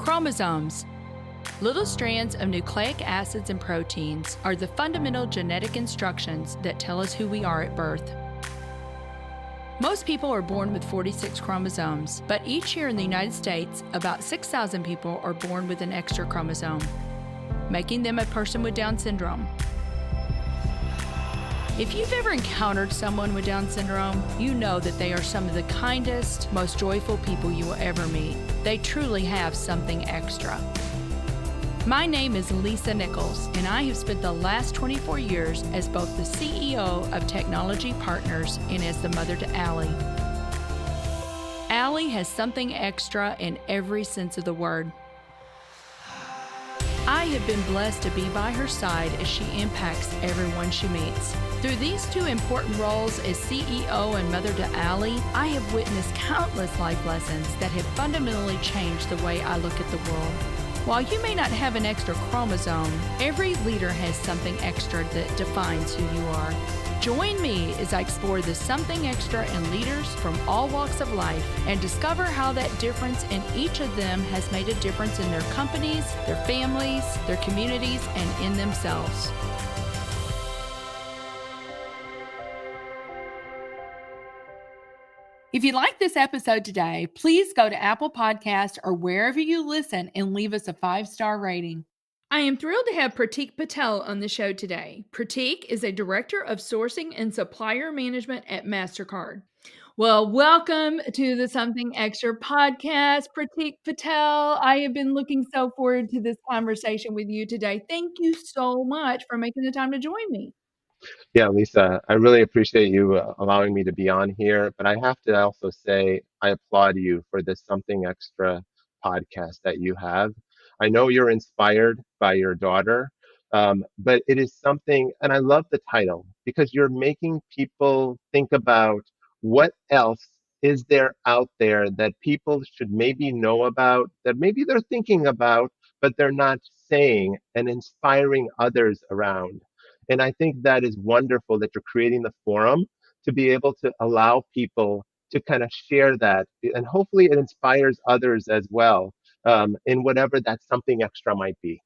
Chromosomes. Little strands of nucleic acids and proteins are the fundamental genetic instructions that tell us who we are at birth. Most people are born with 46 chromosomes, but each year in the United States, about 6,000 people are born with an extra chromosome, making them a person with Down syndrome. If you've ever encountered someone with Down syndrome, you know that they are some of the kindest, most joyful people you will ever meet. They truly have something extra. My name is Lisa Nichols, and I have spent the last 24 years as both the CEO of Technology Partners and as the mother to Allie. Allie has something extra in every sense of the word. I have been blessed to be by her side as she impacts everyone she meets. Through these two important roles as CEO and mother to Allie, I have witnessed countless life lessons that have fundamentally changed the way I look at the world. While you may not have an extra chromosome, every leader has something extra that defines who you are. Join me as I explore the something extra in leaders from all walks of life and discover how that difference in each of them has made a difference in their companies, their families, their communities, and in themselves. If you like this episode today, please go to Apple Podcasts or wherever you listen and leave us a 5-star rating. I am thrilled to have Pratik Patel on the show today. Pratik is a director of sourcing and supplier management at Mastercard. Well, welcome to the Something Extra podcast, Pratik Patel. I have been looking so forward to this conversation with you today. Thank you so much for making the time to join me. Yeah, Lisa, I really appreciate you allowing me to be on here, but I have to also say I applaud you for this Something Extra podcast that you have. I know you're inspired by your daughter, but it is something, and I love the title because you're making people think about what else is there out there that people should maybe know about, that maybe they're thinking about, but they're not saying, and inspiring others around. And I think that is wonderful that you're creating the forum to be able to allow people to kind of share that. And hopefully it inspires others as well, in whatever that something extra might be.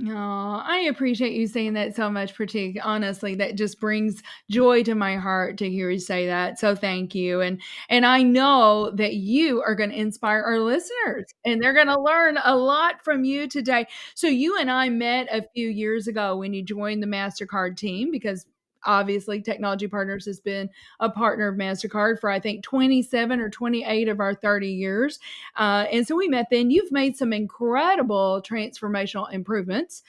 Oh, I appreciate you saying that so much, Pratik. Honestly, that just brings joy to my heart to hear you say that. So thank you. And I know that you are going to inspire our listeners and they're going to learn a lot from you today. So you and I met a few years ago when you joined the Mastercard team because obviously Technology Partners has been a partner of Mastercard for I think 27 or 28 of our 30 years. And so we met then. You've made some incredible transformational improvements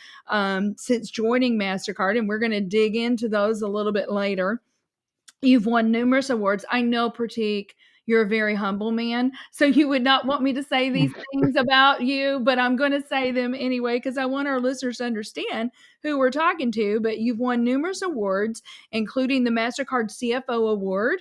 since joining Mastercard, and we're going to dig into those a little bit later. You've won numerous awards. I know, Pratik, you're a very humble man, so you would not want me to say these things about you, but I'm going to say them anyway because I want our listeners to understand who we're talking to. But you've won numerous awards, including the MasterCard CFO Award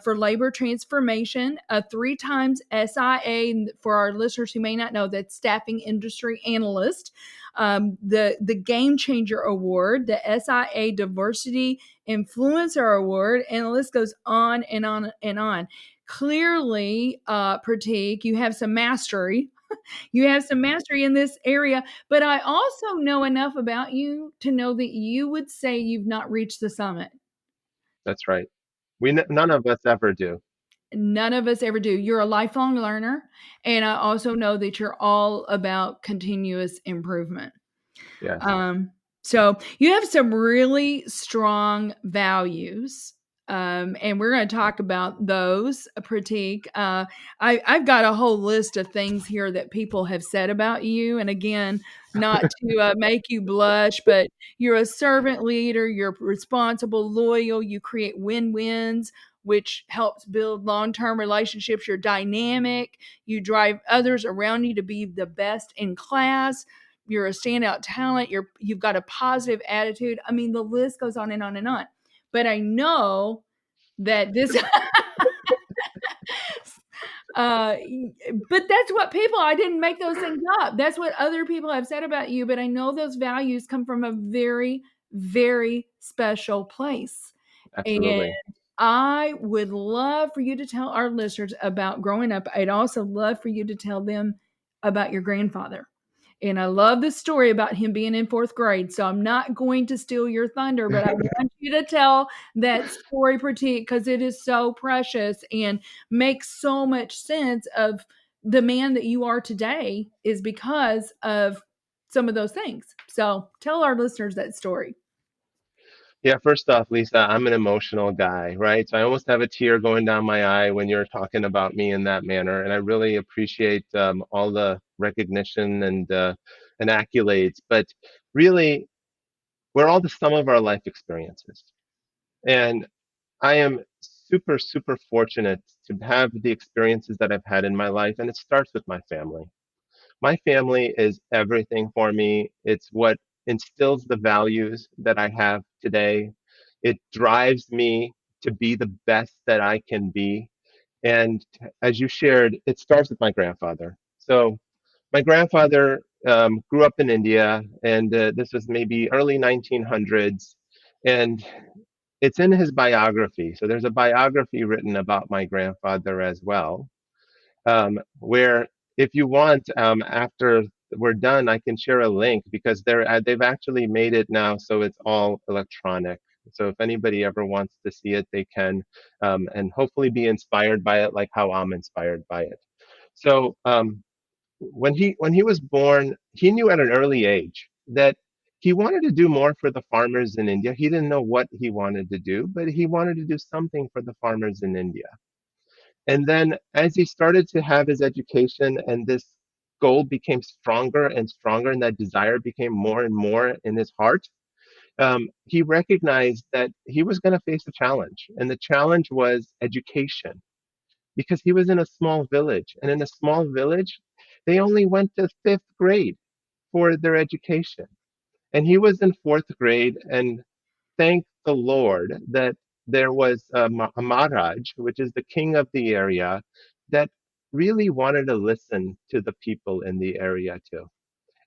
for Labor Transformation, a 3 times SIA, for our listeners who may not know, that's Staffing Industry Analyst, the Game Changer Award, the SIA Diversity Influencer Award, and the list goes on and on and on. Clearly, Pratik, you have some mastery. You have some mastery in this area, but I also know enough about you to know that you would say you've not reached the summit. That's right. None of us ever do. None of us ever do. You're a lifelong learner, and I also know that you're all about continuous improvement. Yes. So you have some really strong values. And we're going to talk about those, Pratik. I've got a whole list of things here that people have said about you. And again, not to make you blush, but you're a servant leader, you're responsible, loyal, you create win-wins, which helps build long-term relationships. You're dynamic, you drive others around you to be the best in class. You're a standout talent. You've got a positive attitude. I mean, the list goes on and on and on. But I know that this, but that's what people, I didn't make those things up. That's what other people have said about you. But I know those values come from a very, very special place. Absolutely. And I would love for you to tell our listeners about growing up. I'd also love for you to tell them about your grandfather. And I love the story about him being in fourth grade. So I'm not going to steal your thunder, but I want you to tell that story, Pratik, because it is so precious and makes so much sense of the man that you are today is because of some of those things. So tell our listeners that story. Yeah, first off, Lisa, I'm an emotional guy, right? So I almost have a tear going down my eye when you're talking about me in that manner, and I really appreciate all the recognition and accolades. But really, we're all the sum of our life experiences, and I am super, super fortunate to have the experiences that I've had in my life, and it starts with my family. My family is everything for me. It's what instills the values that I have today. It drives me to be the best that I can be. And as you shared, it starts with my grandfather. So my grandfather grew up in India, and this was maybe early 1900s. And it's in his biography. So there's a biography written about my grandfather as well, where if you want, after we're done, I can share a link because they've actually made it now so it's all electronic. So if anybody ever wants to see it, they can, and hopefully be inspired by it, like how I'm inspired by it. So when he was born, he knew at an early age that he wanted to do more for the farmers in India. He didn't know what he wanted to do, but he wanted to do something for the farmers in India. And then as he started to have his education and this goal became stronger and stronger, and that desire became more and more in his heart, he recognized that he was going to face a challenge. And the challenge was education, because he was in a small village. And in a small village, they only went to fifth grade for their education. And he was in fourth grade, and thank the Lord that there was a Maharaj, which is the king of the area, that really wanted to listen to the people in the area too.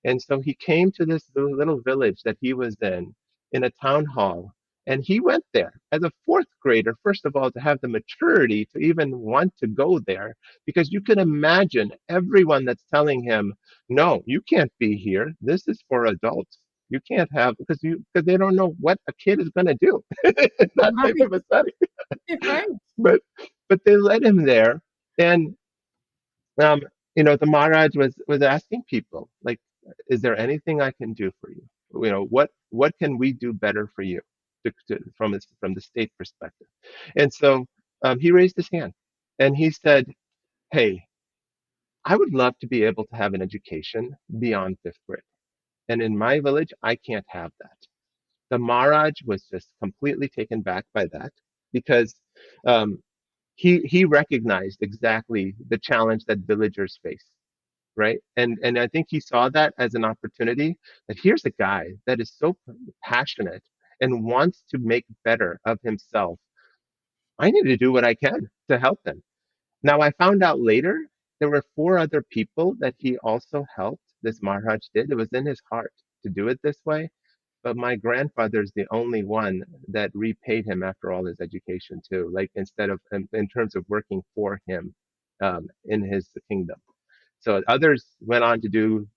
And so he came to this little village that he was in a town hall. And he went there as a fourth grader, first of all, to have the maturity to even want to go there, because you can imagine everyone that's telling him, no, you can't be here. This is for adults. You can't have, because they don't know what a kid is going to do in that type Right. of a setting. Right. But but they led him there, and um, the Maharaj was asking people, like, is there anything I can do for you? What can we do better for you, from the state perspective? And so he raised his hand, and he said, "Hey, I would love to be able to have an education beyond fifth grade, and in my village, I can't have that." The Maharaj was just completely taken back by that, because um, he recognized exactly the challenge that villagers face, right? And I think he saw that as an opportunity, that here's a guy that is so passionate and wants to make better of himself. I need to do what I can to help him. Now I found out later there were four other people that he also helped. This Maharaj did. It was in his heart to do it this way. But my grandfather's the only one that repaid him after all his education too. Like, instead of in terms of working for him in his kingdom. So others went on to do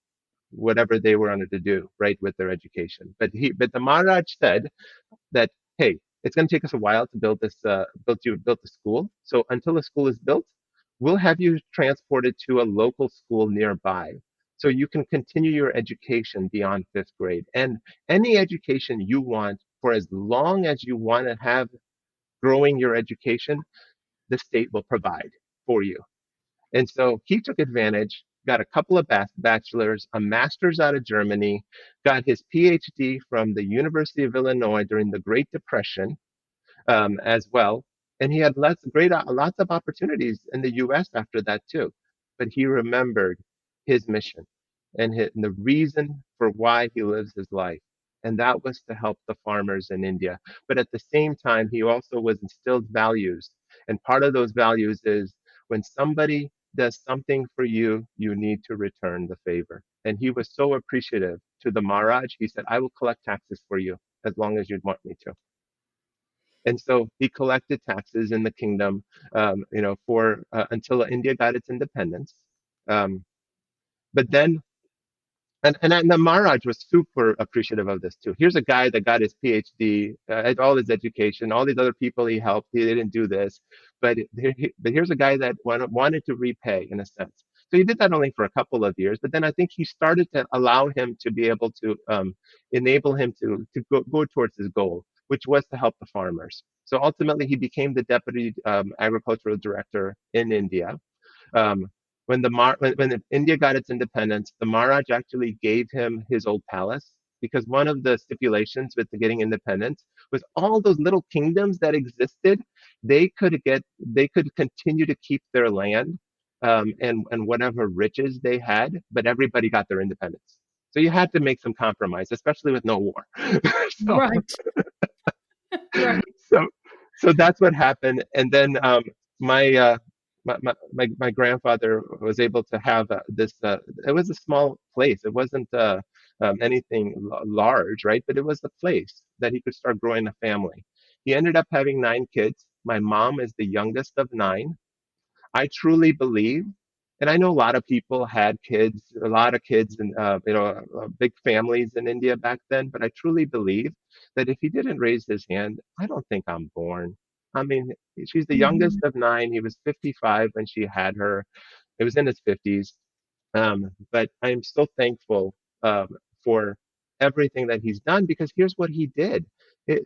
whatever they were on to do, right, with their education. But the Maharaj said that, hey, it's going to take us a while to build the school. So until the school is built, we'll have you transported to a local school nearby, so you can continue your education beyond fifth grade, and any education you want for as long as you want to have growing your education, the state will provide for you. And so he took advantage, got a couple of bachelors, a master's out of Germany, got his PhD from the University of Illinois during the Great Depression, as well. And he had lots of opportunities in the U.S. after that too. But he remembered his mission and the reason for why he lives his life. And that was to help the farmers in India. But at the same time, he also was instilled values. And part of those values is, when somebody does something for you, you need to return the favor. And he was so appreciative to the Maharaj. He said, I will collect taxes for you as long as you'd want me to. And so he collected taxes in the kingdom, for until India got its independence. Um, But then and the Maharaj was super appreciative of this too. Here's a guy that got his PhD, had all his education, all these other people he helped, he didn't do this, but here's a guy that wanted to repay in a sense. So he did that only for a couple of years, but then I think he started to allow him to be able to enable him to go towards his goal, which was to help the farmers. So ultimately, he became the deputy agricultural director in India. um, when India got its independence, the Maharaj actually gave him his old palace because one of the stipulations with getting independence was all those little kingdoms that existed, they could continue to keep their land and whatever riches they had, but everybody got their independence. So you had to make some compromise, especially with no war. so Right. Right. so so that's what happened. And then my, uh, my grandfather was able to have this. It was a small place. It wasn't anything large, right? But it was a place that he could start growing a family. He ended up having 9 kids. My mom is the youngest of 9. I truly believe, and I know a lot of people had kids, a lot of kids, and big families in India back then. But I truly believe that if he didn't raise his hand, I don't think I'm born. I mean, she's the youngest Mhm. of 9. He was 55 when she had her. It was in his 50s. But I am so thankful for everything that he's done because here's what he did.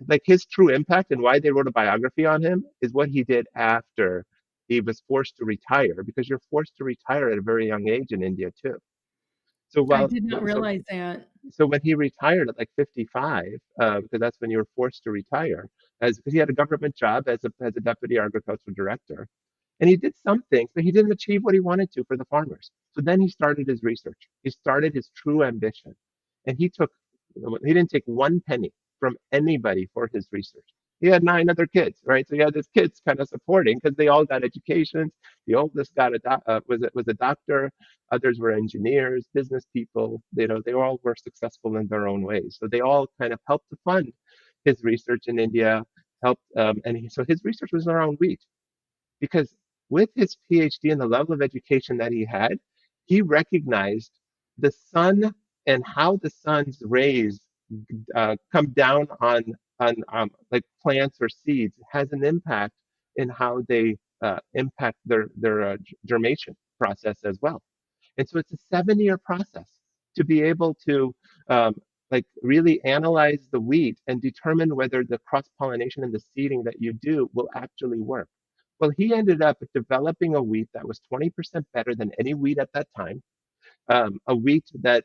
Like his true impact and why they wrote a biography on him is what he did after he was forced to retire because you're forced to retire at a very young age in India too. So I while did not so realize that. so when he retired at like 55, because that's when you were forced to retire, as because he had a government job as a deputy agricultural director, and he did some things, but he didn't achieve what he wanted to for the farmers. So then he started his research. He started his true ambition. And he didn't take one penny from anybody for his research. He had 9 other kids, right? So he had his kids kind of supporting because they all got educations. The oldest was a doctor. Others were engineers, business people. They all were successful in their own ways. So they all kind of helped to fund his research in India. So his research was around wheat because with his PhD and the level of education that he had, he recognized the sun and how the sun's rays come down on like plants or seeds has an impact in how they impact their germination process as well. And so it's a 7-year process to be able to like really analyze the wheat and determine whether the cross pollination and the seeding that you do will actually work. Well, he ended up developing a wheat that was 20% better than any wheat at that time, a wheat that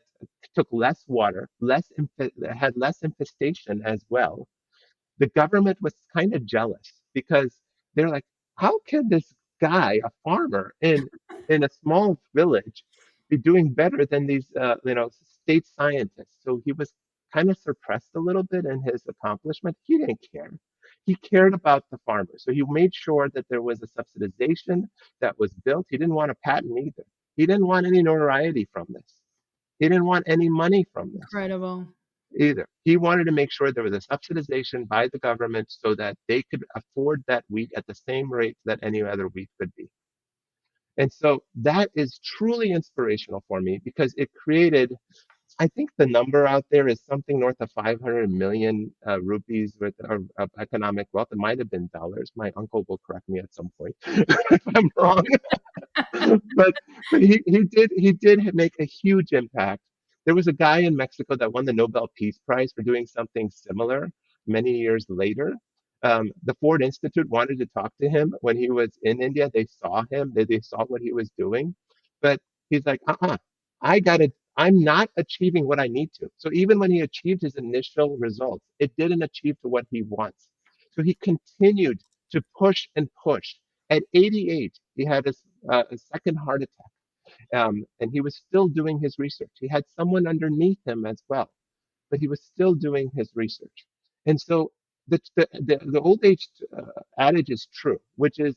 took less water, had less infestation as well. The government was kind of jealous because they're like, how can this guy, a farmer in a small village, be doing better than these state scientists? So he was kind of suppressed a little bit in his accomplishment. He didn't care. He cared about the farmers. So he made sure that there was a subsidization that was built. He didn't want a patent either. He didn't want any notoriety from this. He didn't want any money from this Incredible. either. He wanted to make sure there was a subsidization by the government so that they could afford that wheat at the same rate that any other wheat could be. And so that is truly inspirational for me because it created, I think the number out there is something north of 500 million rupees worth of economic wealth. It might have been dollars. My uncle will correct me at some point if I'm wrong. but but he did make a huge impact. There was a guy in Mexico that won the Nobel Peace Prize for doing something similar many years later. The Ford Institute wanted to talk to him when he was in India. They saw him, they saw what he was doing, but he's like, I got to. I'm not achieving what I need to. So even when he achieved his initial results, it didn't achieve to what he wants. So he continued to push and push. At 88, he had a second heart attack, and he was still doing his research. He had someone underneath him as well, but he was still doing his research. And so the old age adage is true, which is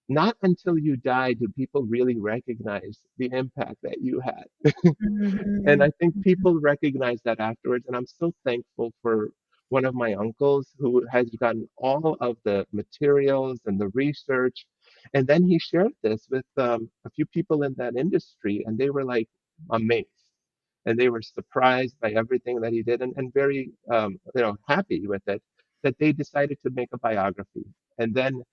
not until you die do people really recognize the impact that you had. And Mhm. I think people recognize that afterwards. And I'm so thankful for one of my uncles who has gotten all of the materials and the research. And then he shared this with a few people in that industry. And they were like, amazed. And they were surprised by everything that he did, and very happy with it, that they decided to make a biography. And then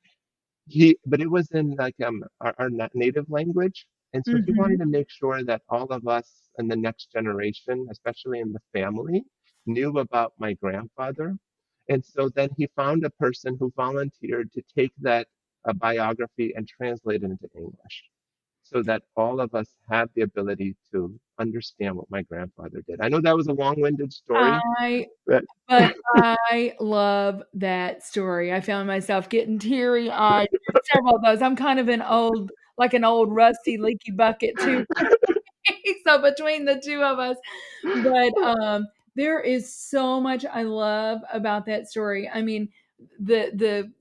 but it was in like our native language, and so he wanted Mhm. to make sure that all of us and the next generation, especially in the family, knew about my grandfather. And so then he found a person who volunteered to take that biography and translate it into English, so that all of us have the ability to understand what my grandfather did. I know that was a long-winded story, I but But I love that story. I found myself getting teary-eyed with several of those. I'm kind of an old rusty leaky bucket too. So between the 2 of us, but, there is so much I love about that story. I mean, the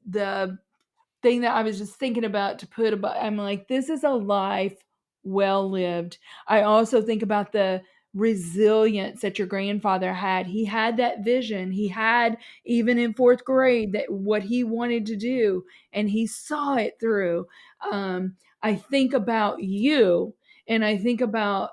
thing that I was just thinking about to put about, I'm like, this is a life well lived. I also think about the resilience that your grandfather had. He had that vision. He had, even in 4th grade, that what he wanted to do, and he saw it through. I think about you, and I think about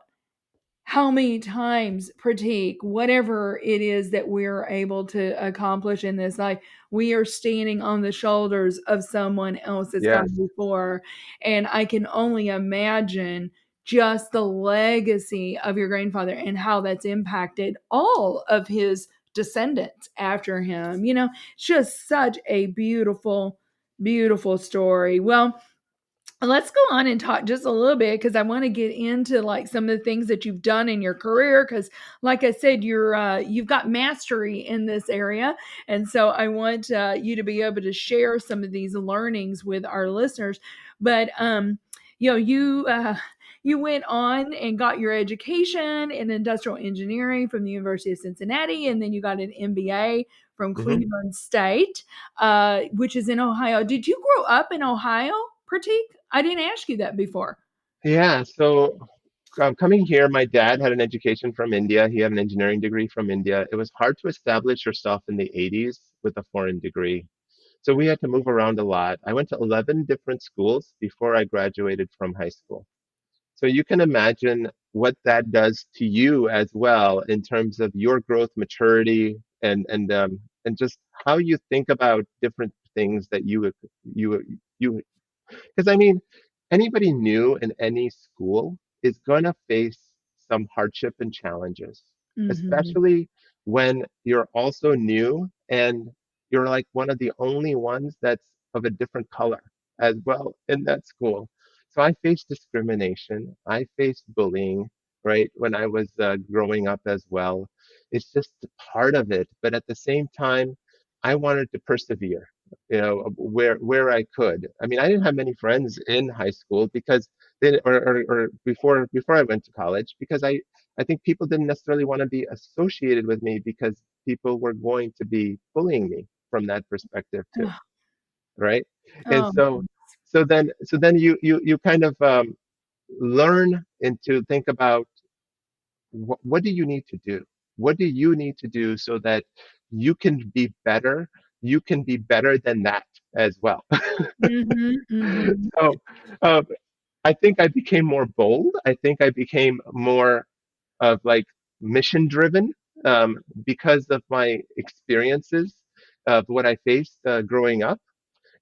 how many times, Pratik, whatever it is that we're able to accomplish in this life, we are standing on the shoulders of someone else that's gone yes, before. And I can only imagine just the legacy of your grandfather and how that's impacted all of his descendants after him. It's just such a beautiful, beautiful story. Well, let's go on and talk just a little bit, because I want to get into like some of the things that you've done in your career, because like I said, you've got mastery in this area, and so I want you to be able to share some of these learnings with our listeners. But you went on and got your education in industrial engineering from the University of Cincinnati, and then you got an MBA from hmm Cleveland State, which is in Ohio. Did you grow up in Ohio, Pratik? I didn't ask you that before. yeah. So coming here, my dad had an education from India. He had an engineering degree from India. It was hard to establish yourself in the 80s with a foreign degree. So we had to move around a lot. I went to 11 different schools before I graduated from high school. So you can imagine what that does to you as well in terms of your growth, maturity, and just how you think about different things that you you because I mean, anybody new in any school is going to face some hardship and challenges, Mhm. especially when you're also new and you're like one of the only ones that's of a different color as well in that school. So I faced discrimination. I faced bullying, right, when I was growing up as well. It's just part of it. But at the same time, I wanted to persevere, where I could. I mean, I didn't have many friends in high school because they, or before I went to college, because I think people didn't necessarily want to be associated with me because people were going to be bullying me from that perspective too, Oh, right? And oh, so then you kind of learn and to think about what do you need to do? What do you need to do so that you can be better? You can be better than that as well. mhm, mhm, So um, I think I became more bold. I think I became more of like mission driven because of my experiences of what I faced growing up.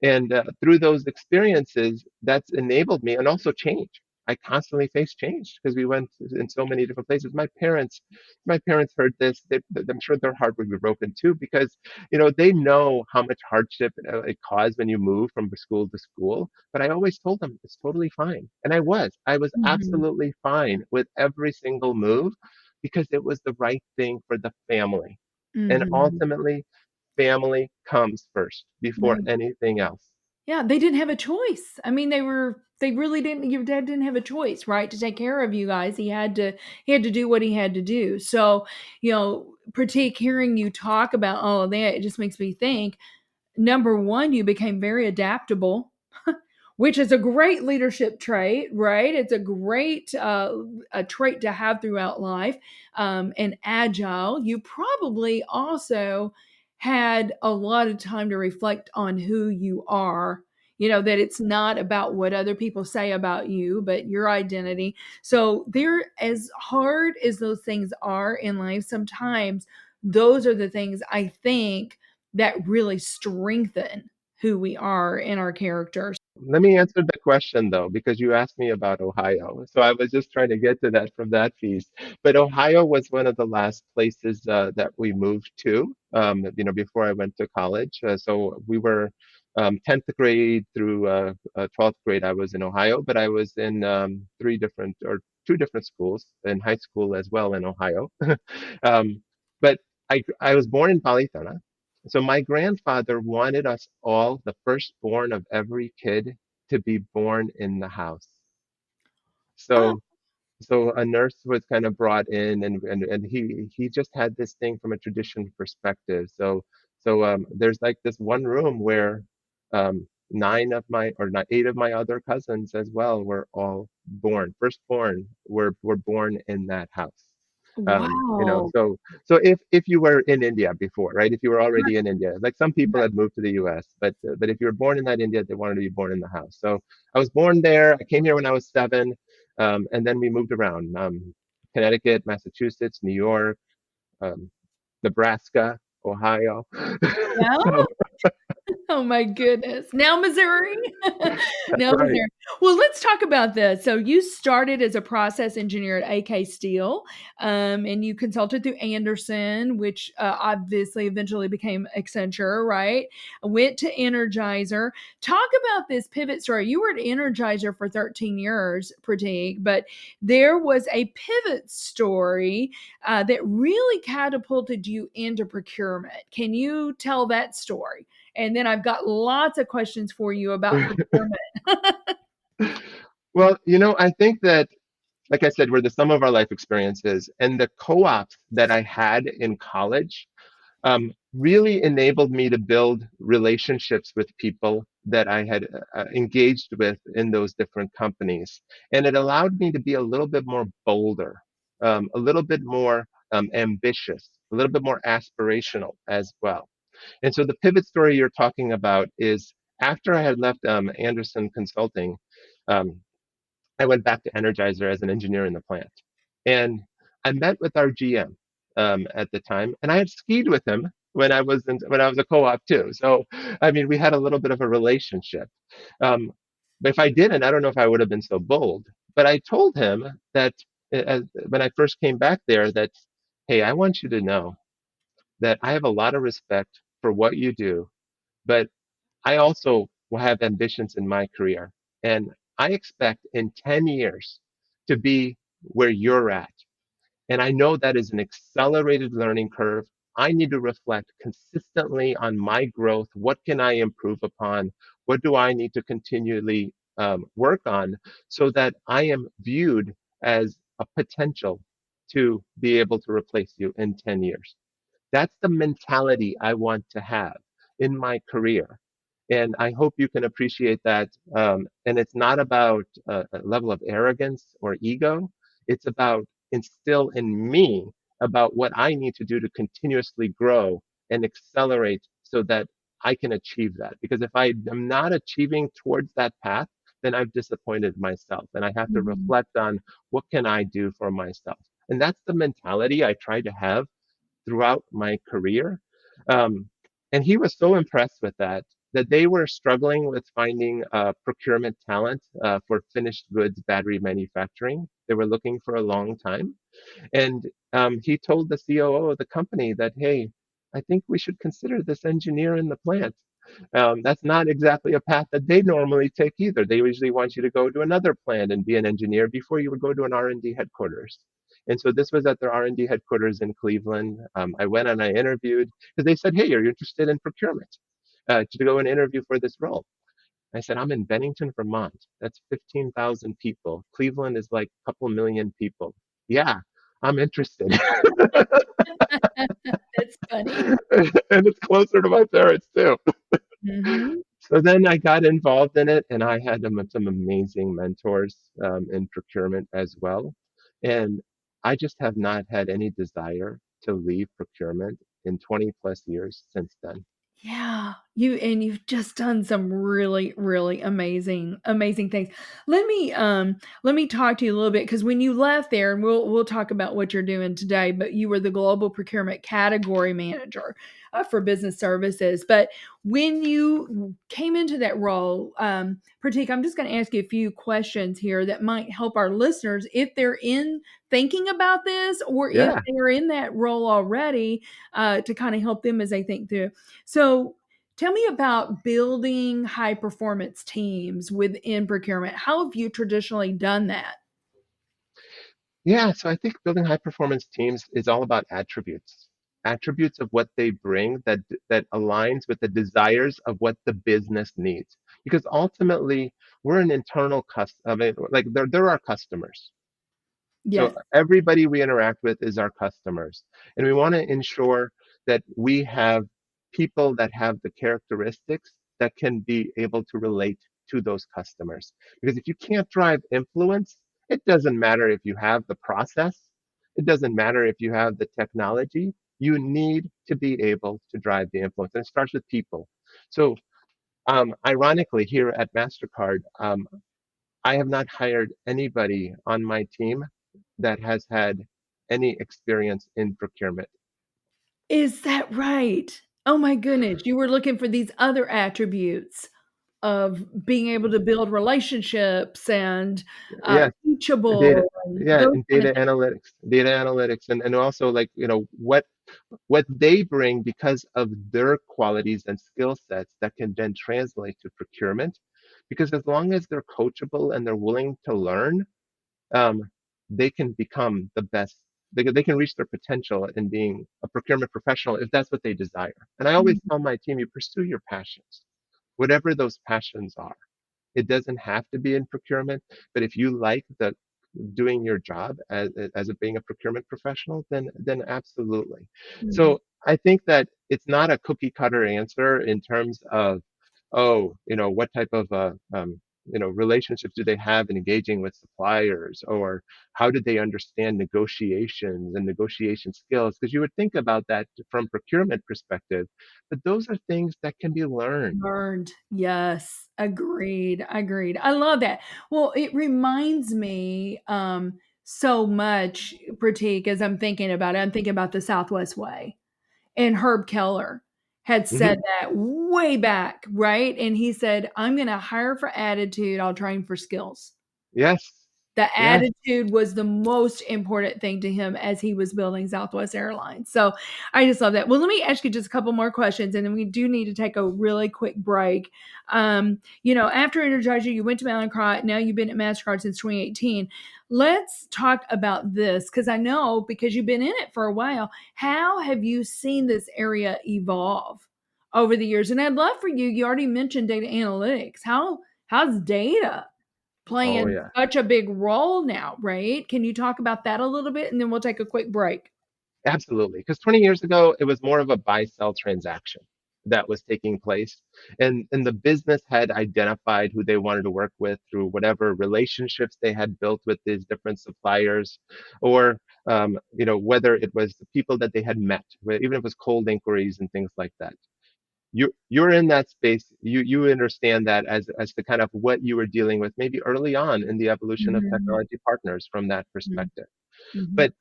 And through those experiences, that's enabled me, and also change. I constantly face change because we went in so many different places. My parents heard this. I'm sure their heart would be broken too, because they know how much hardship it caused when you move from school to school. But I always told them it's totally fine, and I was mhm, absolutely fine with every single move because it was the right thing for the family, and mhm. ultimately family comes first before Right. anything else. Yeah, they didn't have a choice. I mean, they really didn't. Your dad didn't have a choice, right, to take care of you guys. He had to do what he had to do. So, Pratik, hearing you talk about all of that, it just makes me think, number one, you became very adaptable, which is a great leadership trait, right? It's a great a trait to have throughout life. And agile. You probably also had a lot of time to reflect on who you are. that it's not about what other people say about you, but your identity. So there, as hard as those things are in life, sometimes those are the things I think that really strengthen who we are in our characters. Let me answer the question though, because you asked me about Ohio. So I was just trying to get to that from that piece. But Ohio was one of the last places that we moved to, before I went to college. So we were 10th grade through 12th grade, I was in Ohio, but I was in three different or two different schools in high school as well in Ohio. um, but I was born in Palitana. So my grandfather wanted us all, the firstborn of every kid, to be born in the house. Oh, So a nurse was kind of brought in, and he just had this thing from a tradition perspective. So there's like this one room where nine of my or not eight of my other cousins as well were all born, firstborn were born in that house. wow. So if you were in India before, right? If you were already in India, like some people Right. had moved to the U.S., but if you were born in that India, they wanted to be born in the house. So I was born there. I came here when I was 7, and then we moved around: Connecticut, Massachusetts, New York, um, Nebraska, Ohio. Yeah. So Oh my goodness. Now Missouri. that's Now right. Missouri. Well, let's talk about this. So you started as a process engineer at AK Steel, and you consulted through Anderson, which obviously eventually became Accenture, right? Went to Energizer. Talk about this pivot story. You were at Energizer for 13 years, Pratik, but there was a pivot story that really catapulted you into procurement. Can you tell that story? And then I've got lots of questions for you about procurement. Well, I think that, like I said, we're the sum of our life experiences, and the co-ops that I had in college really enabled me to build relationships with people that I had engaged with in those different companies. And it allowed me to be a little bit more bolder, a little bit more ambitious, a little bit more aspirational as well. And so the pivot story you're talking about is after I had left Anderson Consulting, um, I went back to Energizer as an engineer in the plant. And I met with our GM at the time, and I had skied with him when I was a co-op too. So I mean, we had a little bit of a relationship. Um, but if I didn't, I don't know if I would have been so bold. But I told him that when I first came back there, that hey, I want you to know that I have a lot of respect for what you do, but I also will have ambitions in my career. And I expect in 10 years to be where you're at. And I know that is an accelerated learning curve. I need to reflect consistently on my growth. What can I improve upon? What do I need to continually work on so that I am viewed as a potential to be able to replace you in 10 years? That's the mentality I want to have in my career. And I hope you can appreciate that. And it's not about a level of arrogance or ego. It's about instill in me about what I need to do to continuously grow and accelerate so that I can achieve that. Because if I am not achieving towards that path, then I've disappointed myself. And I have to Mhm. reflect on what can I do for myself. And that's the mentality I try to have throughout my career. Um, and he was so impressed with that they were struggling with finding procurement talent for finished goods battery manufacturing. They were looking for a long time. And he told the COO of the company that, hey, I think we should consider this engineer in the plant. That's not exactly a path that they normally take either. They usually want you to go to another plant and be an engineer before you would go to an R&D headquarters. And so this was at their R&D headquarters in Cleveland. I went and I interviewed because they said, hey, are you interested in procurement to go and interview for this role? I said, I'm in Bennington, Vermont. That's 15,000 people. Cleveland is like a couple million people. Yeah, I'm interested. That's funny. And it's closer to my parents too. Mhm. So then I got involved in it, and I had some amazing mentors in procurement as well. And I just have not had any desire to leave procurement in 20 plus years since then. Yeah, you've just done some really, really amazing things. Let me talk to you a little bit because when you left there, and we'll talk about what you're doing today, but you were the global procurement category manager for business services. But when you came into that role, Pratik, I'm just going to ask you a few questions here that might help our listeners if they're in thinking about this or if Yeah. they're in that role already, to kind of help them as they think through. So, tell me about building high performance teams within procurement. How have you traditionally done that? Yeah, so I think building high performance teams is all about attributes. Attributes of what they bring that aligns with the desires of what the business needs. Because ultimately, we're an internal I mean, like they're our customers. So Yes. everybody we interact with is our customers. And we want to ensure that we have people that have the characteristics that can be able to relate to those customers. Because if you can't drive influence, it doesn't matter if you have the process, it doesn't matter if you have the technology. You need to be able to drive the influence. And it starts with people. So ironically, here at Mastercard, I have not hired anybody on my team that has had any experience in procurement. Is that right? Oh my goodness. You were looking for these other attributes of being able to build relationships and Yes, data, teachable and yeah, those and kind of things. data analytics, and also like what they bring because of their qualities and skill sets that can then translate to procurement. Because as long as they're coachable and they're willing to learn, um, they can become the best. They can reach their potential in being a procurement professional if that's what they desire. And I always tell my team, you pursue your passions, whatever those passions are. It doesn't have to be in procurement, but if you like the doing your job as a, being a procurement professional, then absolutely. Mhm. So I think that it's not a cookie cutter answer in terms of, oh, what type of relationships do they have in engaging with suppliers, or how did they understand negotiations and negotiation skills? Because you would think about that from procurement perspective, but those are things that can be learned. Learned. Yes. Agreed. Agreed. I love that. Well, it reminds me so much, Pratik, as I'm thinking about it. I'm thinking about the Southwest Way. And Herb Keller had Hmm. said that way back, right? And he said, I'm going to hire for attitude, I'll train for skills. Yes, The yes. attitude was the most important thing to him as he was building Southwest Airlines. So I just love that. Well, let me ask you just a couple more questions, and then we do need to take a really quick break. After Energizer, you went to Mallinckrodt. Now you've been at Mastercard since 2018. Let's talk about this because I know because you've been in it for a while. How have you seen this area evolve over the years? And I'd love for you. You already mentioned data analytics. How's data Oh playing yeah. such a big role now, right? Can you talk about that a little bit? And then we'll take a quick break. Absolutely. Because 20 years ago, it was more of a buy-sell transaction that was taking place. And the business had identified who they wanted to work with through whatever relationships they had built with these different suppliers, or whether it was the people that they had met, even if it was cold inquiries and things like that. You're in that space. You understand that as to kind of what you were dealing with maybe early on in the evolution of Mhm, technology partners from that mhm, perspective. mhm. But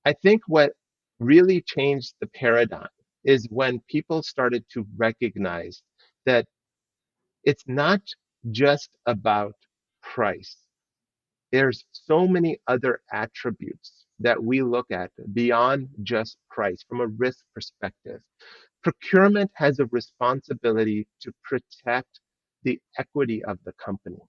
I think what really changed the paradigm is when people started to recognize that it's not just about price. There's so many other attributes that we look at beyond just price from a risk perspective. Procurement has a responsibility to protect the equity of the company.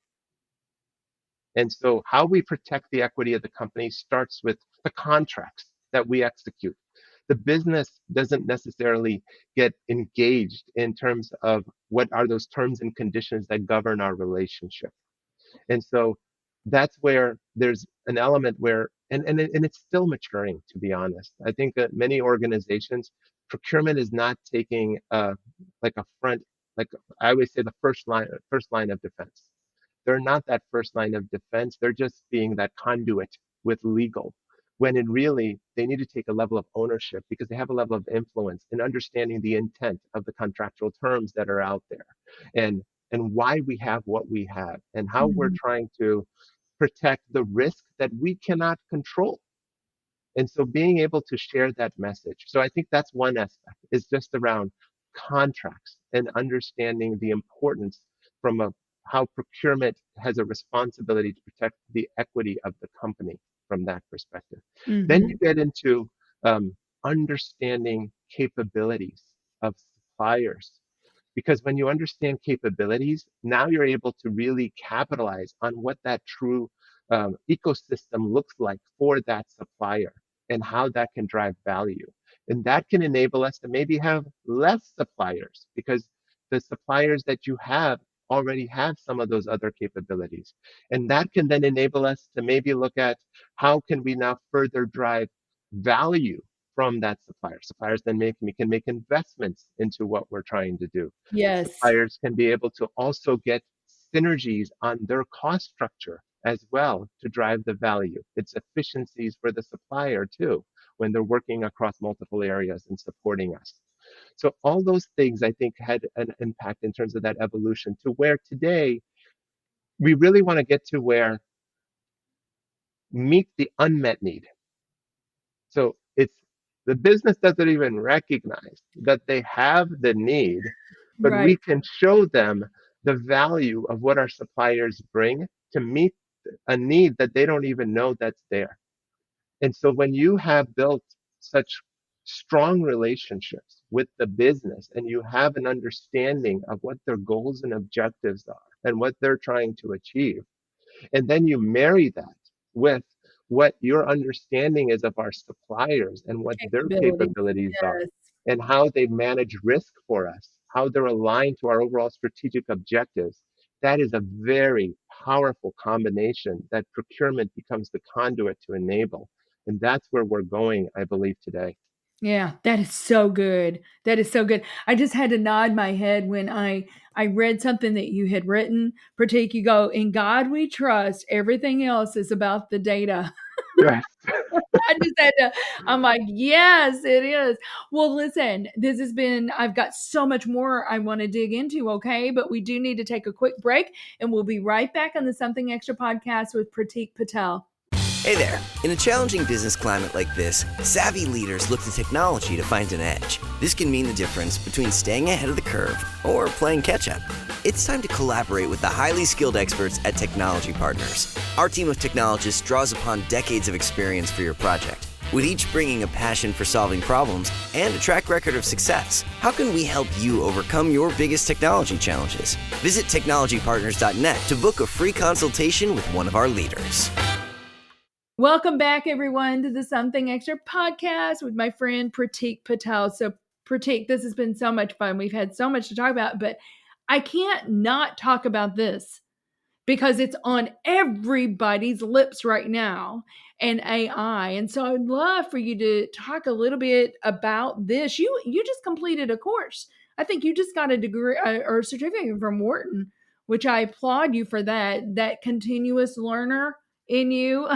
And so, how we protect the equity of the company starts with the contracts that we execute. The business doesn't necessarily get engaged in terms of what are those terms and conditions that govern our relationship. And so that's where there's an element where, and it's still maturing, to be honest. I think that many organizations, procurement is not taking like a front, like I always say, the first line of defense. They're not that first line of defense. They're just being that conduit with legal. when in really they need to take a level of ownership because they have a level of influence in understanding the intent of the contractual terms that are out there and why we have what we have and how we're Mhm. trying to protect the risk that we cannot control. And so being able to share that message. So I think that's one aspect is just around contracts and understanding the importance from a how procurement has a responsibility to protect the equity of the company from that perspective. Then you Mhm. get into understanding capabilities of suppliers. Because when you understand capabilities, now you're able to really capitalize on what that true ecosystem looks like for that supplier and how that can drive value. And that can enable us to maybe have less suppliers because the suppliers that you have already have some of those other capabilities. And that can then enable us to maybe look at how can we now further drive value from that supplier. Suppliers then can make investments into what we're trying to do. Yes. Suppliers can be able to also get synergies on their cost structure as well to drive the value. It's efficiencies for the supplier too when they're working across multiple areas and supporting us. So all those things I think had an impact in terms of that evolution to where today we really want to get to where meet the unmet need. So it's the business doesn't even recognize that they have the need, but we Right. can show them the value of what our suppliers bring to meet a need that they don't even know that's there. And so when you have built such strong relationships with the business and you have an understanding of what their goals and objectives are and what they're trying to achieve, and then you marry that with what your understanding is of our suppliers and what their Capabilities. capabilities are Yes. and how they manage risk for us, how they're aligned to our overall strategic objectives. That is a very powerful combination that procurement becomes the conduit to enable. And that's where we're going, I believe, today. Yeah, that is so good. That is so good. I just had to nod my head when I read something that you had written. Pratik, you go, "In God we trust. Everything else is about the data." Yes. I just had to, I'm like, yes, it is. Well, listen, this has been, I've got so much more I want to dig into, okay? But we do need to take a quick break and we'll be right back on the Something Extra podcast with Pratik Patel. Hey there. In a challenging business climate like this, savvy leaders look to technology to find an edge. This can mean the difference between staying ahead of the curve or playing catch-up. It's time to collaborate with the highly skilled experts at Technology Partners. Our team of technologists draws upon decades of experience for your project, with each bringing a passion for solving problems and a track record of success. How can we help you overcome your biggest technology challenges? Visit technologypartners.net to book a free consultation with one of our leaders. Welcome back, everyone, to the Something Extra podcast with my friend Pratik Patel. So, Pratik, this has been so much fun. We've had so much to talk about, but I can't not talk about this because it's on everybody's lips right now and AI. And so I'd love for you to talk a little bit about this. You just completed a course. I think you just got a degree or a certificate from Wharton, which I applaud you for that continuous learner in you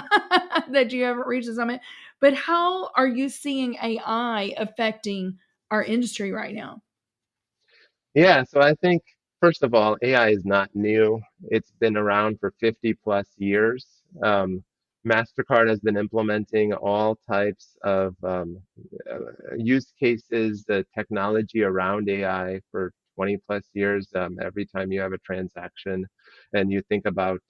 that you haven't reached the summit. But how are you seeing AI affecting our industry right now? Yeah, so I think, first of all, AI is not new. It's been around for 50 plus years. Mastercard has been implementing all types of use cases, the technology around AI for 20 plus years. Every time you have a transaction and you think about,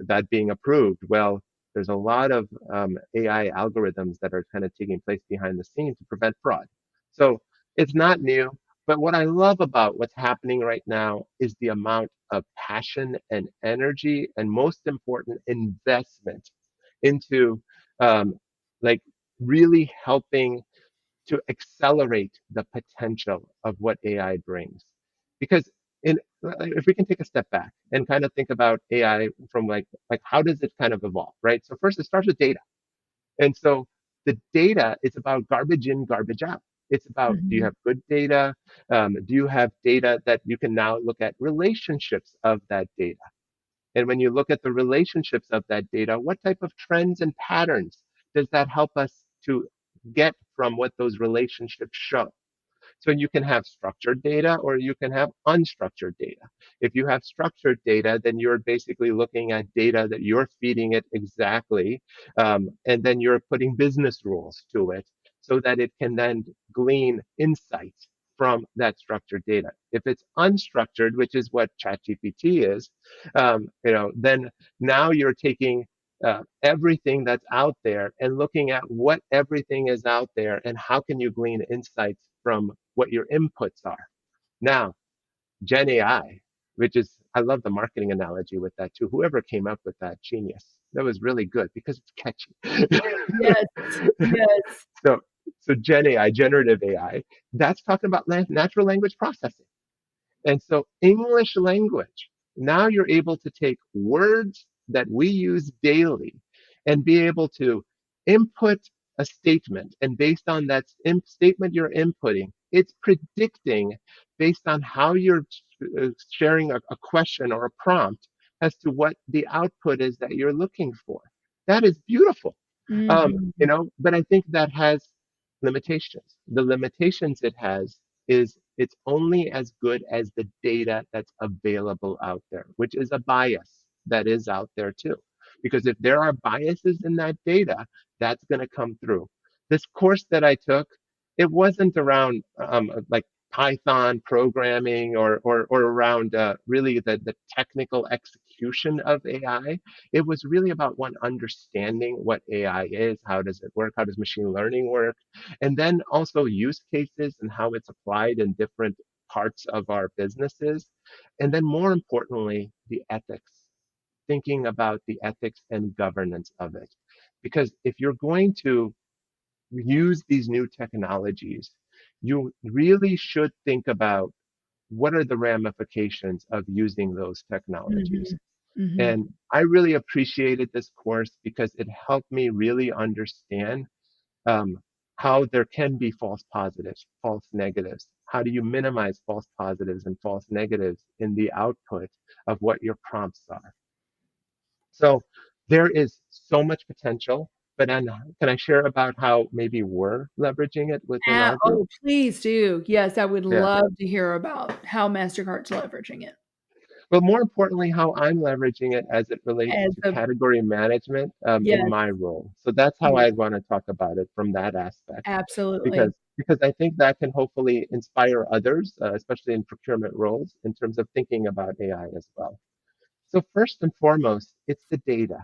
that being approved, well, there's a lot of AI algorithms that are kind of taking place behind the scenes to prevent fraud. So it's not new. But what I love about what's happening right now is the amount of passion and energy, and most important, investment into um, like really helping to accelerate the potential of what AI brings. Because if we can take a step back and kind of think about AI from like how does it kind of evolve, right? So first it starts with data. And so the data is about garbage in, garbage out. It's about do you Mhm. have good data? Do you have data that you can now look at relationships of that data? And when you look at the relationships of that data, what type of trends and patterns does that help us to get from what those relationships show? So you can have structured data or you can have unstructured data. If you have structured data, then you're basically looking at data that you're feeding it exactly, and then you're putting business rules to it so that it can then glean insights from that structured data. If it's unstructured, which is what ChatGPT is, then now you're taking everything that's out there and looking at what everything is out there and how can you glean insights from what your inputs are. Now, Gen AI, which is, I love the marketing analogy with that too. Whoever came up with that, genius. That was really good because it's catchy. Yes. Yes. so, so Gen AI, generative AI, that's talking about natural language processing. And so English language, now you're able to take words that we use daily and be able to input a statement. And based on that statement you're inputting, it's predicting based on how you're sharing a question or a prompt as to what the output is that you're looking for. That is beautiful. Hmm. But I think that has limitations. The limitations it has is it's only as good as the data that's available out there, which is a bias that is out there too. Because if there are biases in that data, that's going to come through. This course that I took, it wasn't around like Python programming or around really the technical execution of AI. It was really about one understanding what AI is, how does it work, how does machine learning work, and then also use cases and how it's applied in different parts of our businesses. And then more importantly, the ethics, thinking about the ethics and governance of it. Because if you're going to use these new technologies, you really should think about what are the ramifications of using those technologies. Hmm. Hmm. And I really appreciated this course because it helped me really understand um, how there can be false positives, false negatives. How do you minimize false positives and false negatives in the output of what your prompts are? So there is so much potential. But then, can I share about how maybe we're leveraging it within our group? Oh, please do. Yes, I would Yeah. love to hear about how Mastercard's leveraging it But more importantly, how I'm leveraging it as it relates as to a category management in yes, my role. So that's how yes, I want to talk about it from that aspect, absolutely. because I think that can hopefully inspire others, especially in procurement roles, in terms of thinking about AI as well. So first and foremost, it's the data,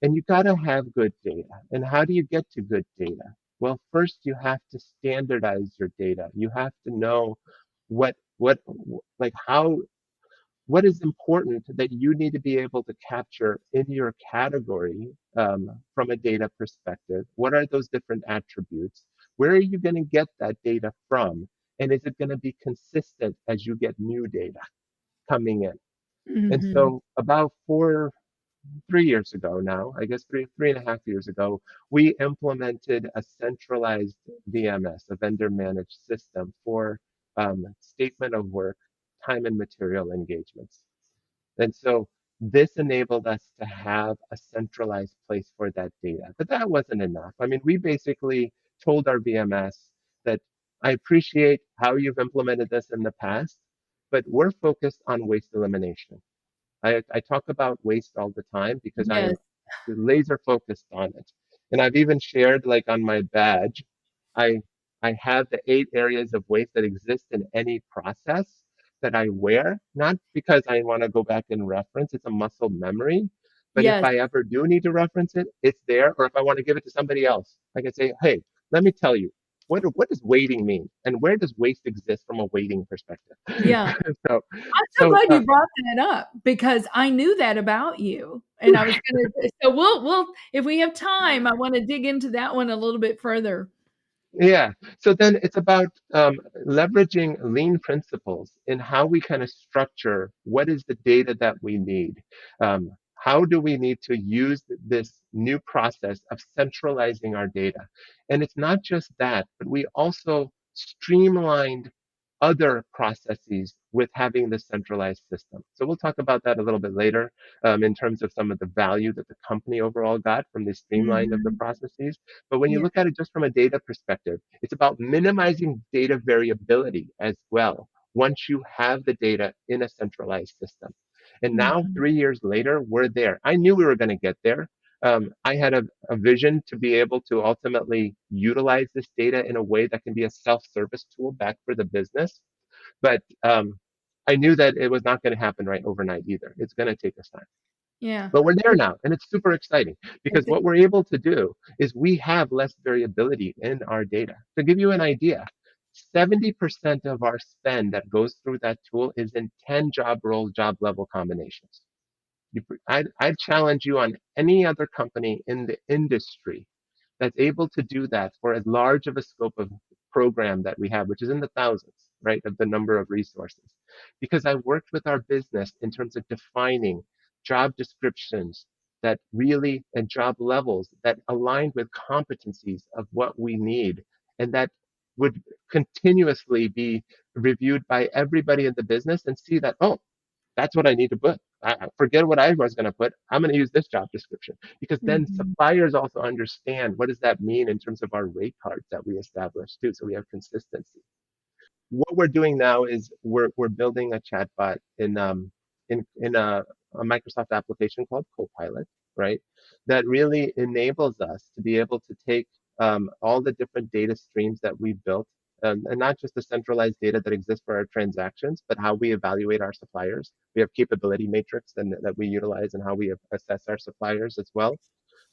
and you got to have good data. And how do you get to good data? Well, first you have to standardize your data. You have to know what like how what is important that you need to be able to capture in your category from a data perspective? What are those different attributes? Where are you going to get that data from? And is it going to be consistent as you get new data coming in? And Mhm. so, about 3 years ago now, I guess 3.5 years ago, we implemented a centralized VMS, a vendor managed system for statement of work, time and material engagements. And so this enabled us to have a centralized place for that data. But that wasn't enough. I mean, we basically told our VMS that I appreciate how you've implemented this in the past, but we're focused on waste elimination. I talk about waste all the time because I Yes, am laser focused on it. And I've even shared like on my badge, I I have the 8 areas of waste that exist in any process that I wear, not because I want to go back and reference, it's a muscle memory. But if yes, I ever do need to reference it, it's there. Or if I want to give it to somebody else, I can say, hey, let me tell you, what does weighting mean? And where does waste exist from a weighting perspective? yeah. so I'm so so glad you brought that up because I knew that about you, and I was gonna so we'll if we have time, I wanna dig into that one a little bit further. Yeah. So then it's about leveraging lean principles in how we kind of structure what is the data that we need. How do we need to use this new process of centralizing our data? And it's not just that, but we also streamlined other processes with having this centralized system. So we'll talk about that a little bit later in terms of some of the value that the company overall got from the streamline of the Hmm. processes. But when you Yeah. look at it just from a data perspective, it's about minimizing data variability as well once you have the data in a centralized system. And now, Mhm. 3 years later, we're there. I knew we were going to get there. I had a vision to be able to ultimately utilize this data in a way that can be a self-service tool back for the business. But I knew that it was not going to happen right overnight either. It's going to take us time. Yeah. But we're there now, and it's super exciting because It's- what we're able to do is we have less variability in our data. To give you an idea, 70% of our spend that goes through that tool is in 10 job roles, job level combinations. I'd challenge you on any other company in the industry that's able to do that for as large of a scope of program that we have, which is in the thousands, right, of the number of resources. Because I worked with our business in terms of defining job descriptions that really and job levels that aligned with competencies of what we need and that would continuously be reviewed by everybody in the business and see that, oh, that's what I need to put. Forget what I was going to put. I'm going to use this job description because then Mhm. suppliers also understand what does that mean in terms of our rate cards that we establish too. So we have consistency. What we're doing now is we're building a chatbot in a Microsoft application called Copilot, right? That really enables us to be able to take all the different data streams that we've built, and not just the centralized data that exists for our transactions, but how we evaluate our suppliers. We have capability matrix and that we utilize and how we assess our suppliers as well.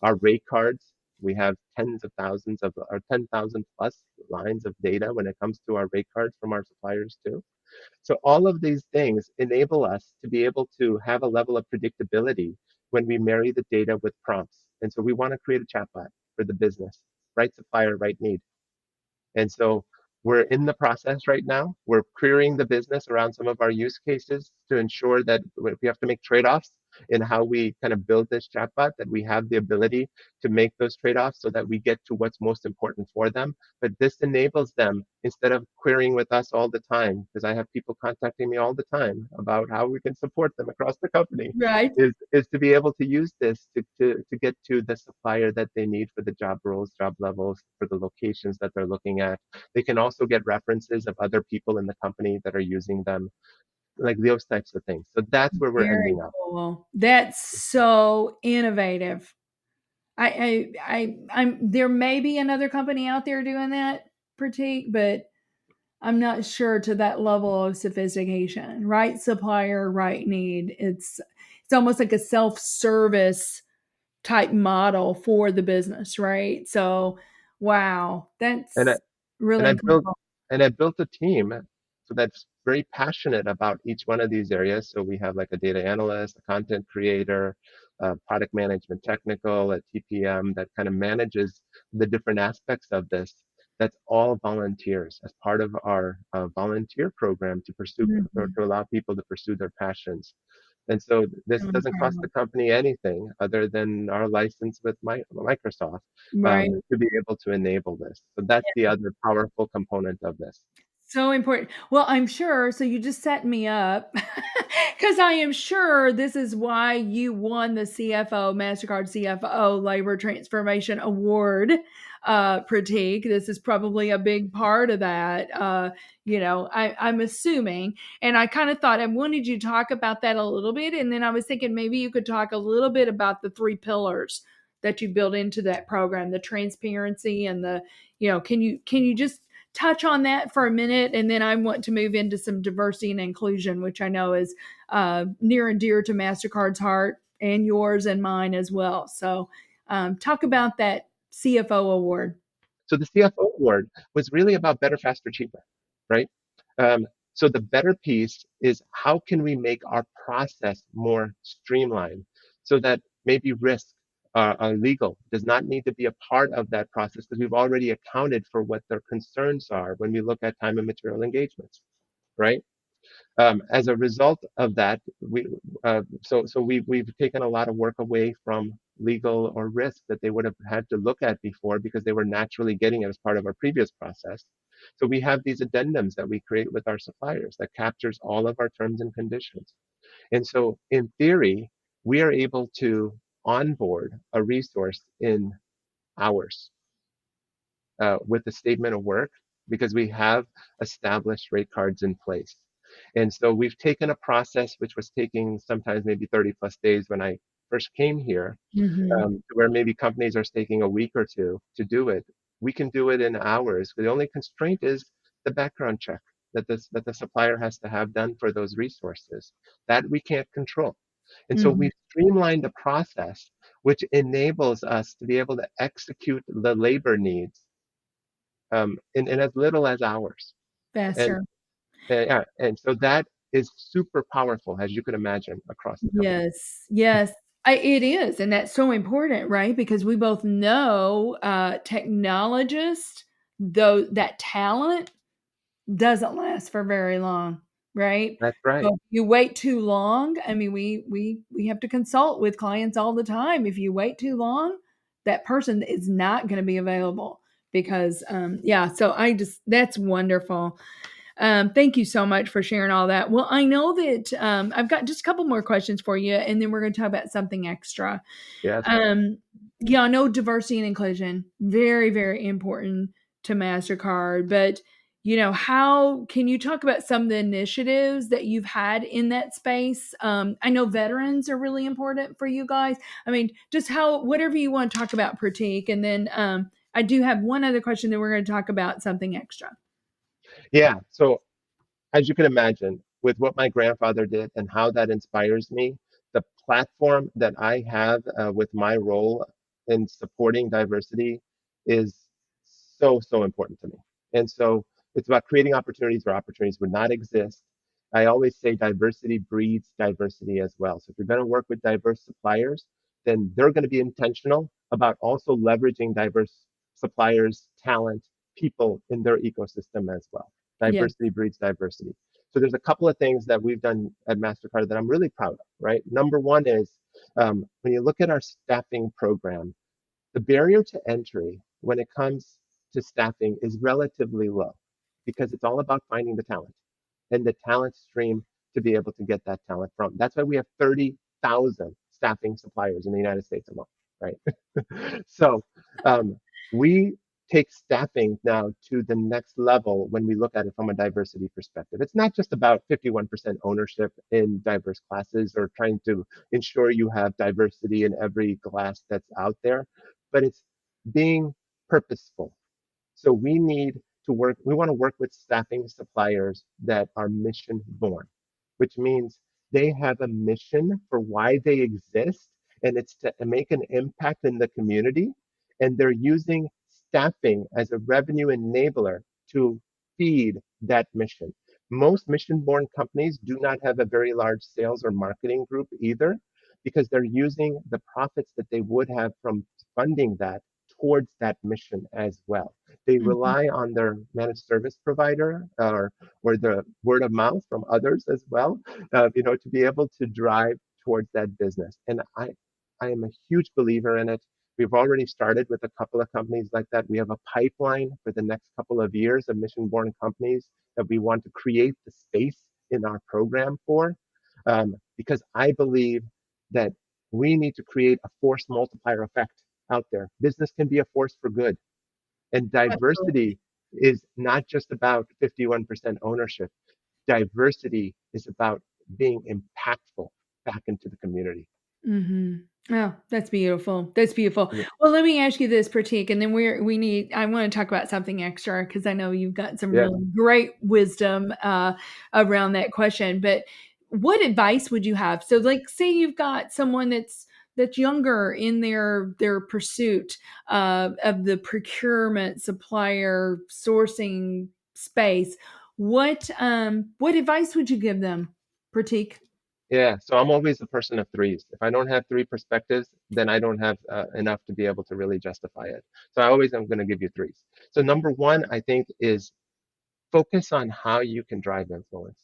Our rate cards, we have tens of thousands of or 10,000 plus lines of data when it comes to our rate cards from our suppliers too. So all of these things enable us to be able to have a level of predictability when we marry the data with prompts. And so we want to create a chatbot for the business, right supplier, right need. And so we're in the process right now. We're querying the business around some of our use cases to ensure that if we have to make trade-offs in how we kind of build this chatbot, that we have the ability to make those trade-offs so that we get to what's most important for them. But this enables them, instead of querying with us all the time, because I have people contacting me all the time about how we can support them across the company, Right. is to be able to use this to get to the supplier that they need for the job roles, job levels, for the locations that they're looking at. They can also get references of other people in the company that are using them, like those types of things. So that's where we're Very ending up. cool. That's so innovative. I'm there may be another company out there doing that, Pratik, but I'm not sure to that level of sophistication. Right supplier, right need. It's almost like a self-service type model for the business, right? So, wow, And I, that's and I really built cool. and I built a team so that's very passionate about each one of these areas. So we have like a data analyst, a content creator, product management technical, a TPM that kind of manages the different aspects of this. That's all volunteers as part of our volunteer program to pursue or Mhm. to allow people to pursue their passions. And so this doesn't cost the company anything other than our license with Microsoft Right. to be able to enable this. So that's the other powerful component of this. So important. Well, I'm sure. So you just set me up because I am sure this is why you won the CFO, Mastercard CFO Labor Transformation Award, Pratik. This is probably a big part of that. I'm assuming. And I kind of thought I wanted you to talk about that a little bit. And then I was thinking maybe you could talk a little bit about the three pillars that you built into that program, the transparency and can you just touch on that for a minute, and then I want to move into some diversity and inclusion, which I know is near and dear to Mastercard's heart and yours and mine as well. So, talk about that CFO award. So the CFO award was really about better, faster, cheaper, right? So the better piece is how can we make our process more streamlined so that maybe risk legal does not need to be a part of that process because we've already accounted for what their concerns are when we look at time and material engagements, right? As a result of that, we've taken a lot of work away from legal or risk that they would have had to look at before because they were naturally getting it as part of our previous process. So we have these addendums that we create with our suppliers that captures all of our terms and conditions. And so in theory, we are able to onboard a resource in hours with the statement of work because we have established rate cards in place. And so we've taken a process which was taking sometimes maybe 30 plus days when I first came here, Mm-hmm. where maybe companies are taking a week or two to do it. We can do it in hours. The only constraint is the background check that the supplier has to have done for those resources. That we can't control. And so Mm-hmm. we've streamlined the process, which enables us to be able to execute the labor needs in as little as hours. And Faster. yeah, and so that is super powerful, as you can imagine, across the company. Yes, yes. It is, and that's so important, right? Because we both know, technologists, though that talent doesn't last for very long, right? That's right. So if you wait too long, I mean, we have to consult with clients all the time. If you wait too long, that person is not going to be available because, yeah. So I just that's wonderful. Thank you so much for sharing all that. Well, I know that I've got just a couple more questions for you, and then we're going to talk about something extra. Yes. Yeah, I know diversity and inclusion very, very important to Mastercard, but how can you talk about some of the initiatives that you've had in that space? I know veterans are really important for you guys. I mean, just how whatever you want to talk about, Pratik, and then I do have one other question that we're going to talk about something extra. Yeah. So as you can imagine, with what my grandfather did and how that inspires me, the platform that I have with my role in supporting diversity is so important to me. And so it's about creating opportunities where opportunities would not exist. I always say diversity breeds diversity as well. So if you're going to work with diverse suppliers, then they're going to be intentional about also leveraging diverse suppliers, talent, people in their ecosystem as well. Yeah. Diversity breeds diversity. So there's a couple of things that we've done at Mastercard that I'm really proud of, right? Number one is when you look at our staffing program, the barrier to entry when it comes to staffing is relatively low because it's all about finding the talent and the talent stream to be able to get that talent from. That's why we have 30,000 staffing suppliers in the United States alone, right? So um, we take staffing now to the next level when we look at it from a diversity perspective. It's not just about 51% ownership in diverse classes or trying to ensure you have diversity in every class that's out there, but it's being purposeful. So we want to work with staffing suppliers that are mission born, which means they have a mission for why they exist, and it's to make an impact in the community. And they're using staffing as a revenue enabler to feed that mission. Most mission born companies do not have a very large sales or marketing group either, because they're using the profits that they would have from funding that towards that mission as well. They Mhm. rely on their managed service provider or the word of mouth from others as well, to be able to drive towards that business. And I am a huge believer in it. We've already started with a couple of companies like that. We have a pipeline for the next couple of years of mission-born companies that we want to create the space in our program for, because I believe that we need to create a force multiplier effect out there. Business can be a force for good. And Absolutely. diversity is not just about 51% ownership. Diversity is about being impactful back into the community. Mhm. Oh, that's beautiful. That's beautiful. Yeah. Well, let me ask you this, Pratik, and then I want to talk about something extra because I know you've got some Yeah. really great wisdom around that question. But what advice would you have? So, like, say you've got someone that's younger in their pursuit of the procurement, supplier, sourcing space. What advice would you give them, Pratik? Yeah. So I'm always a person of threes. If I don't have three perspectives, then I don't have enough to be able to really justify it. So I always am going to give you threes. So number one, I think, is focus on how you can drive influence.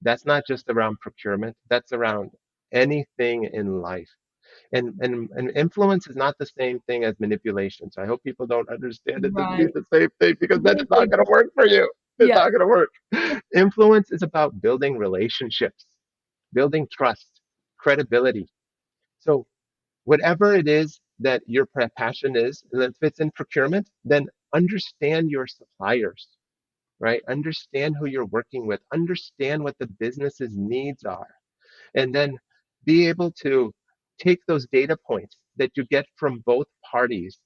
That's not just around procurement, that's around anything in life. And influence is not the same thing as manipulation. So I hope people don't understand it to be Right. the same thing, because then it's not Completely. going to work for you. It's Yeah. not going to work. Influence is about building relationships, building trust, credibility. So whatever it is that your passion is, and if it's in procurement, then understand your suppliers, right? Understand who you're working with, understand what the business's needs are, and then be able to take those data points that you get from both parties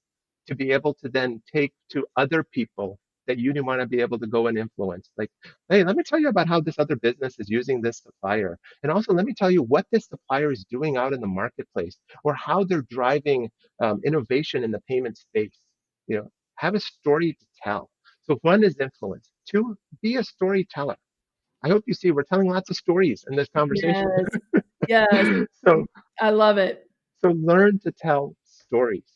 to be able to then take to other people that you want to be able to go and influence. Like, hey, let me tell you about how this other business is using this supplier. And also, let me tell you what this supplier is doing out in the marketplace, or how they're driving innovation in the payment space. You know, have a story to tell. So one is influence. Two, be a storyteller. I hope you see we're telling lots of stories in this conversation. Yes. Yes. So I love it. so learn to tell stories,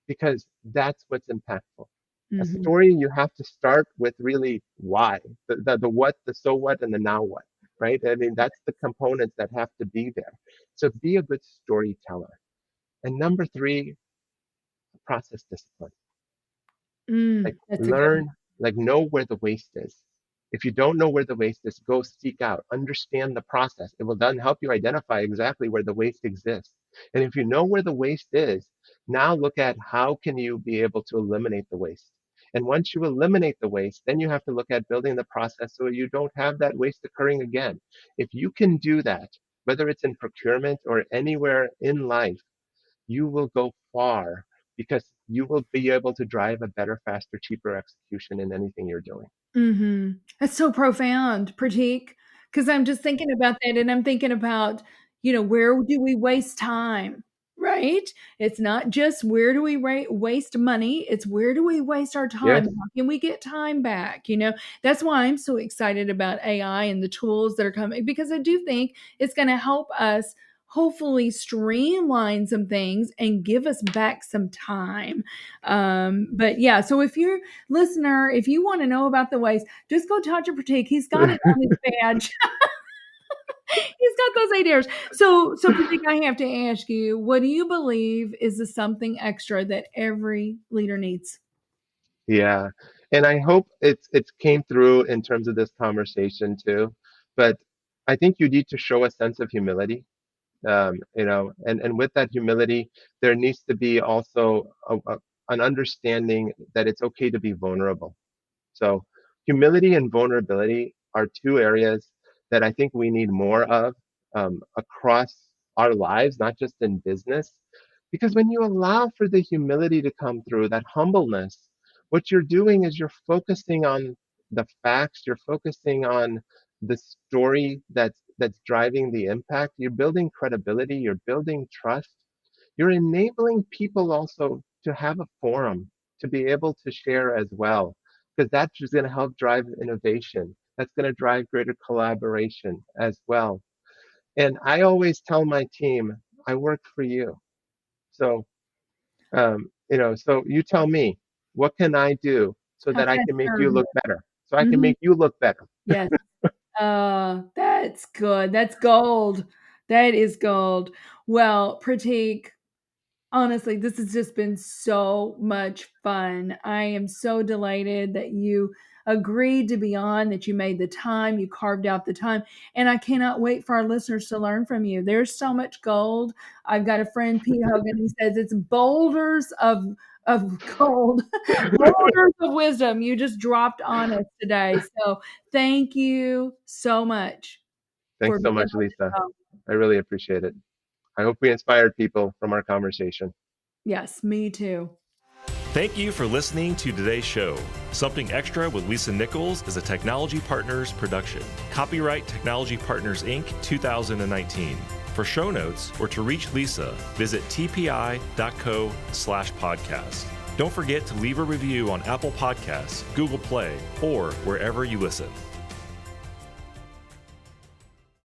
because that's what's impactful. A Hmm. story, you have to start with really why, the what, the so what, and the now what, right? I mean, that's the components that have to be there. So be a good storyteller. And number three, process discipline. Like That's a good one. learn, like know where the waste is. If you don't know where the waste is, go seek out, understand the process. It will then help you identify exactly where the waste exists. And if you know where the waste is, now look at how can you be able to eliminate the waste. And once you eliminate the waste, then you have to look at building the process so you don't have that waste occurring again. If you can do that, whether it's in procurement or anywhere in life, you will go far, because you will be able to drive a better, faster, cheaper execution in anything you're doing. That's so profound, Pratik, because I'm just thinking about that, and I'm thinking about, where do we waste time, right? It's not just where do we waste money, it's where do we waste our time? Yes. How can we get time back? That's why I'm so excited about AI and the tools that are coming, because I do think it's going to help us hopefully streamline some things and give us back some time. But yeah, so if you're listener, if you want to know about the ways, just go talk to Pratik. He's got it on his badge. He's got those 8 years. So Pratik, I have to ask you, what do you believe is the something extra that every leader needs? Yeah. And I hope it's came through in terms of this conversation too. But I think you need to show a sense of humility. And with that humility, there needs to be also an understanding that it's okay to be vulnerable. So humility and vulnerability are two areas that I think we need more of across our lives, not just in business. Because when you allow for the humility to come through, that humbleness, what you're doing is you're focusing on the facts, you're focusing on the story that's driving the impact. You're building credibility, you're building trust, you're enabling people also to have a forum to be able to share as well, because that's just going to help drive innovation. That's going to drive greater collaboration as well. And I always tell my team, I work for you. So, so you tell me, what can I do so How that I can can I make serve you you? look better? So I can Mhm. make you look better. Yes. That's good. That's gold. That is gold. Well, Pratik, honestly, this has just been so much fun. I am so delighted that you agreed to be on, that you made the time, you carved out the time, and I cannot wait for our listeners to learn from you. There's so much gold. I've got a friend, Pete Hogan, he says it's boulders of gold, boulders of wisdom you just dropped on us today. So thank you so much for Thanks so being much, on Lisa. the show. I really appreciate it. I hope we inspired people from our conversation. Yes, me too. Thank you for listening to today's show. Something Extra with Lisa Nichols is a Technology Partners production. Copyright Technology Partners, Inc. 2019. For show notes or to reach Lisa, visit tpi.co/podcast. Don't forget to leave a review on Apple Podcasts, Google Play, or wherever you listen.